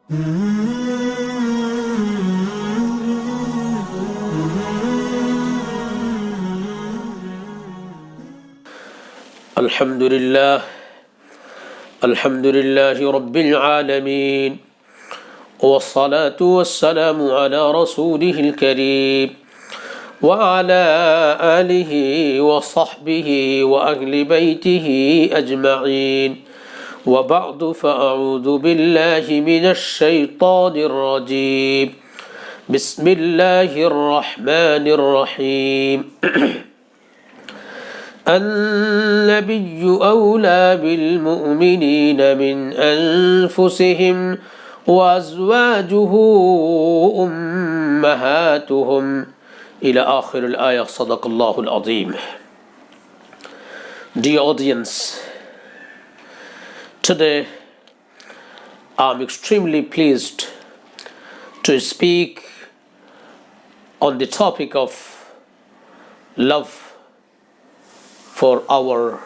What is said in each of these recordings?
الحمد لله رب العالمين والصلاة والسلام على رسوله الكريم وعلى آله وصحبه وأهل بيته أجمعين وبعد فأعوذ بالله من الشيطان الرجيم بسم الله الرحمن الرحيم النبي أولى بالمؤمنين من أنفسهم وأزواجه أمهاتهم إلى آخر الآية صدق الله العظيم. Dear audience, today I'm extremely pleased to speak on the topic of love for our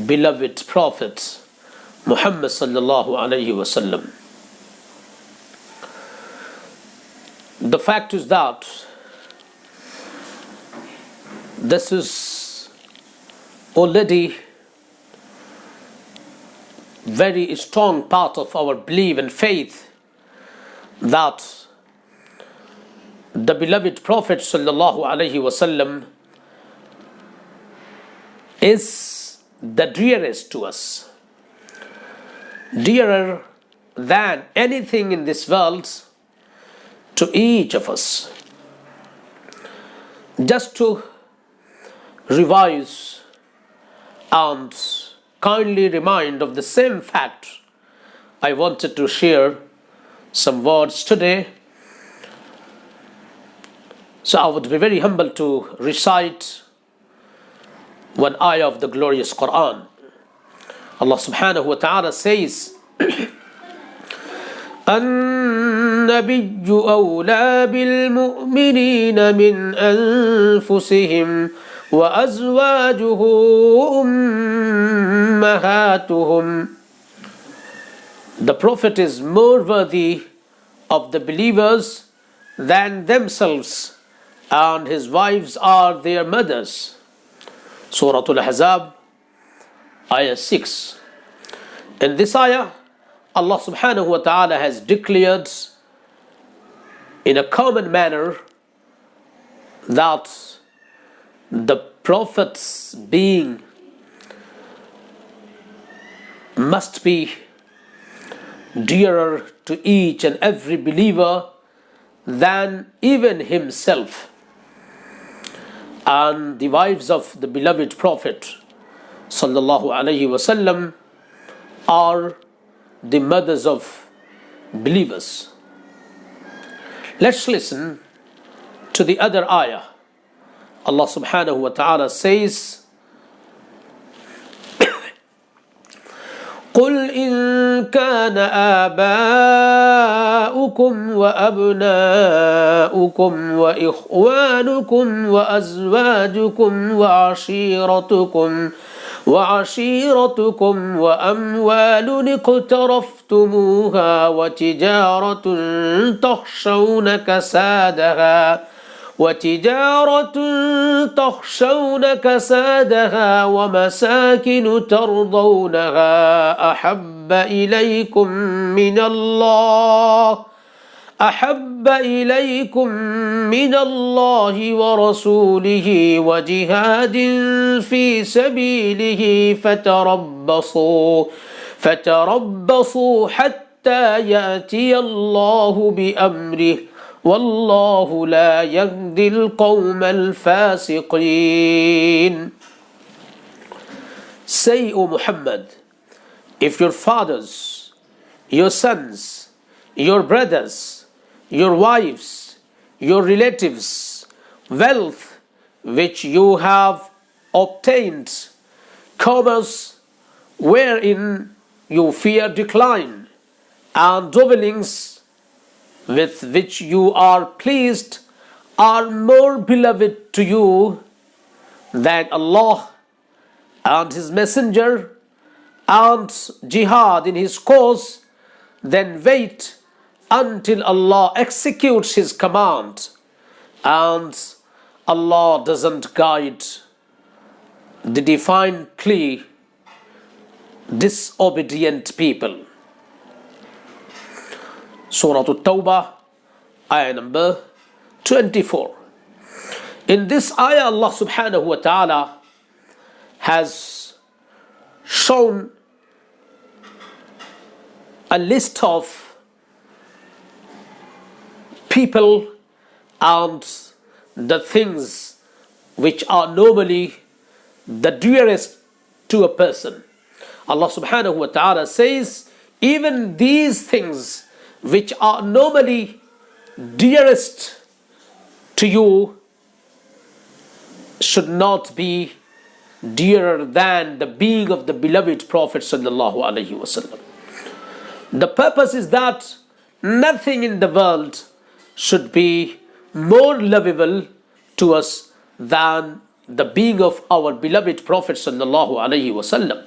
beloved Prophet Muhammad sallallahu alayhi wasallam. The fact is that this is already very strong part of our belief and faith that the beloved Prophet sallallahu alayhi wasallam is the dearest to us, dearer than anything in this world to each of us. Just to revise and kindly remind of the same fact, I wanted to share some words today. So I would be very humble to recite one ayah of the glorious Quran. Allah subhanahu wa ta'ala says, النبي أولى بالمؤمنين من أنفسهم وأزواجه أمهاتهم. The Prophet is more worthy of the believers than themselves, and his wives are their mothers. Surah Al-Ahzab, Ayah 6. In this ayah, Allah subhanahu wa ta'ala has declared in a common manner that the Prophet's being must be dearer to each and every believer than even himself. And the wives of the beloved Prophet sallallahu alaihi wasallam are the mothers of believers. Let's listen to the other ayah. Allah subhanahu wa ta'ala says, قل إن كان آباؤكم وأبناؤكم وإخوانكم وأزواجكم وعشيرتكم وأموال اقترفتموها وتجارة تخشون كسادها ومساكن ترضونها أحب إليكم من الله ورسوله وجهاد في سبيله فتربصوا حتى يأتي الله بأمره والله لا يهدي القوم الفاسقين. Say, O Muhammad, if your fathers, your sons, your brothers, your wives, your relatives, wealth which you have obtained, commerce wherein you fear decline, and dwellings with which you are pleased are more beloved to you than Allah and His Messenger and jihad in His cause, then wait until Allah executes His command, and Allah doesn't guide the defiantly disobedient people. Surah At-Tawbah, ayah number 24. In this ayah, Allah subhanahu wa ta'ala has shown a list of people and the things which are normally the dearest to a person. Allah subhanahu wa ta'ala says, even these things which are normally dearest to you should not be dearer than the being of the beloved Prophet sallallahu alaihi wasallam. The purpose is that nothing in the world should be more lovable to us than the being of our beloved Prophet sallallahu alaihi wasallam.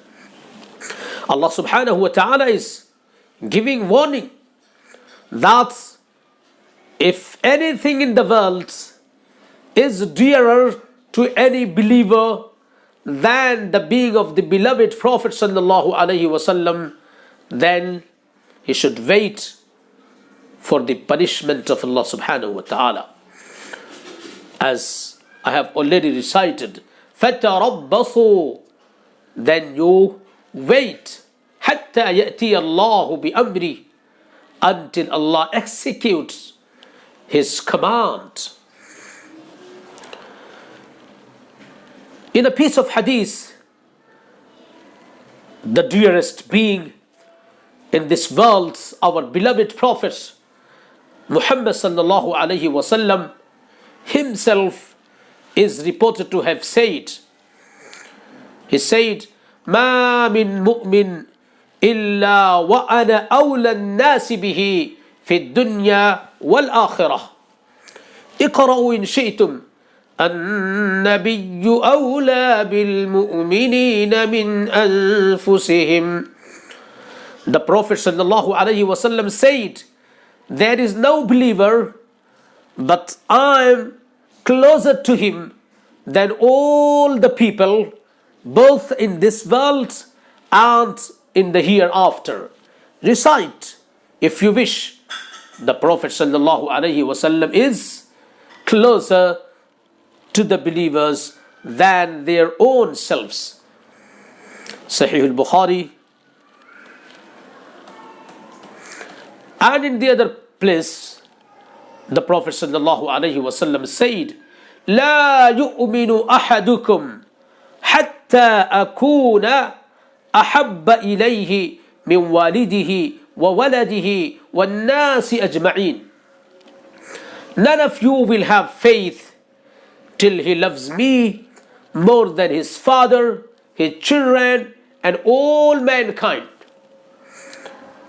Allah subhanahu wa ta'ala is giving warning that if anything in the world is dearer to any believer than the being of the beloved Prophet sallallahu alaihi wasallam, then he should wait for the punishment of Allah subhanahu wa ta'ala. As I have already recited, فَتَرَبَّصُوا, then you wait, حَتَّى يَأْتِيَ اللَّهُ بِأَمْرِهِ, until Allah executes His command. In a piece of hadith, the dearest being in this world, our beloved Prophet Muhammad sallallahu alaihi wasallam himself is reported to have said, he said, ما من مؤمن إلا وأنا أولى الناس به في الدنيا والآخرة اقرأوا إن شئتم النبي أولى بالمؤمنين من أنفسهم. The Prophet sallallahu alaihi wasallam said, there is no believer but I am closer to him than all the people, both in this world and in the hereafter. Recite if you wish. The Prophet sallallahu alaihi wasallam is closer to the believers than their own selves. Sahih al-Bukhari. And in the other place, the Prophet sallallahu alaihi wasallam said, لا يؤمن أحدكم حتى أكون أحب إليه من والده وولده والناس أجمعين. None of you will have faith till he loves me more than his father, his children, and all mankind.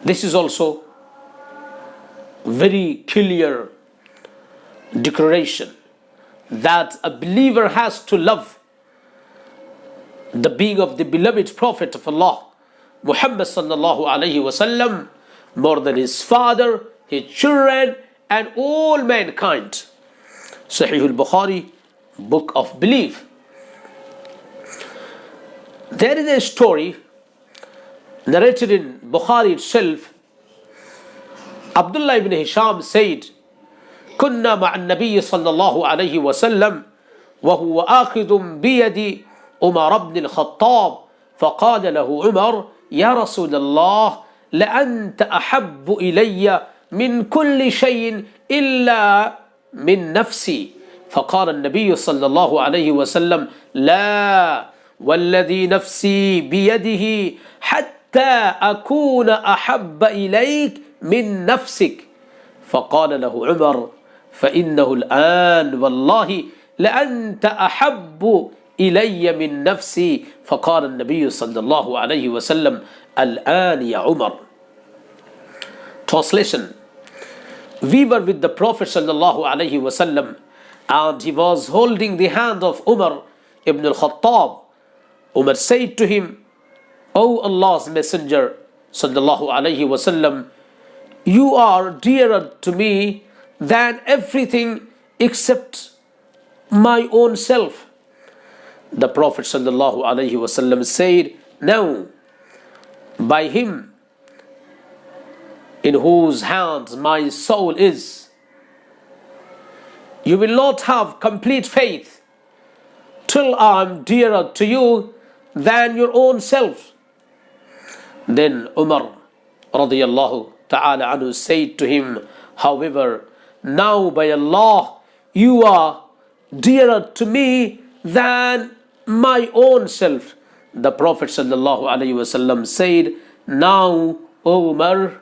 This is also very clear declaration that a believer has to love the being of the beloved Prophet of Allah, Muhammad sallallahu alaihi wasallam, more than his father, his children, and all mankind. Sahih al-Bukhari, Book of Belief. There is a story narrated in Bukhari itself. Abdullah ibn Hisham said, كنا مع النبي صلى الله عليه وسلم وهو آخذ بيد عمر بن الخطاب فقال له عمر يا رسول الله لأنت أحب إلي من كل شيء إلا من نفسي. فقال النبي صلى الله عليه وسلم لا والذي نفسي بيده حتى أكون أحب إليك من نفسك. فقال له عمر فإنه الآن والله لأنت أحب إلي من نفسي. فقال النبي صلى الله عليه وسلم الآن يا عمر. Translation: we were with the Prophet sallallahu alaihi wasallam and he was holding the hand of Umar ibn al-Khattab. Umar said to him, O Allah's Messenger sallallahu alaihi wasallam, you are dearer to me than everything except my own self. The Prophet ﷺ said, no, by him in whose hands my soul is, you will not have complete faith till I am dearer to you than your own self. Then Umar radiyallahu ta'ala anhu said to him, however, now by Allah, you are dearer to me than my own self. The Prophet sallallahu alaihi wasallam said, now, O Umar,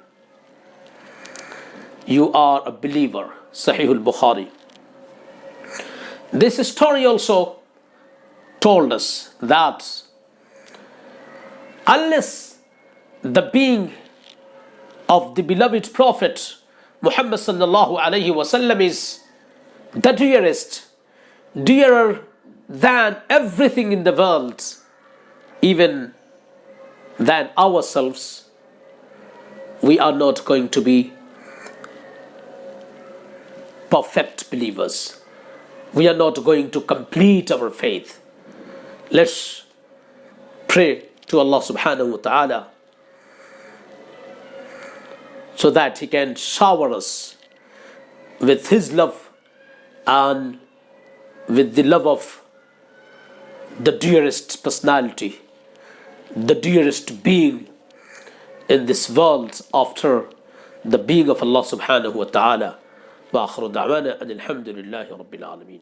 you are a believer. Sahih al-Bukhari. This story also told us that unless the being of the beloved Prophet Muhammad sallallahu alaihi wasallam is the dearest, dearer than everything in the world, even than ourselves, we are not going to be perfect believers. We are not going to complete our faith. Let's pray to Allah subhanahu wa ta'ala so that He can shower us with His love and with the love of the dearest personality, the dearest being in this world after the being of Allah subhanahu wa ta'ala. وآخر دعوانا أن الحمد لله رب العالمين.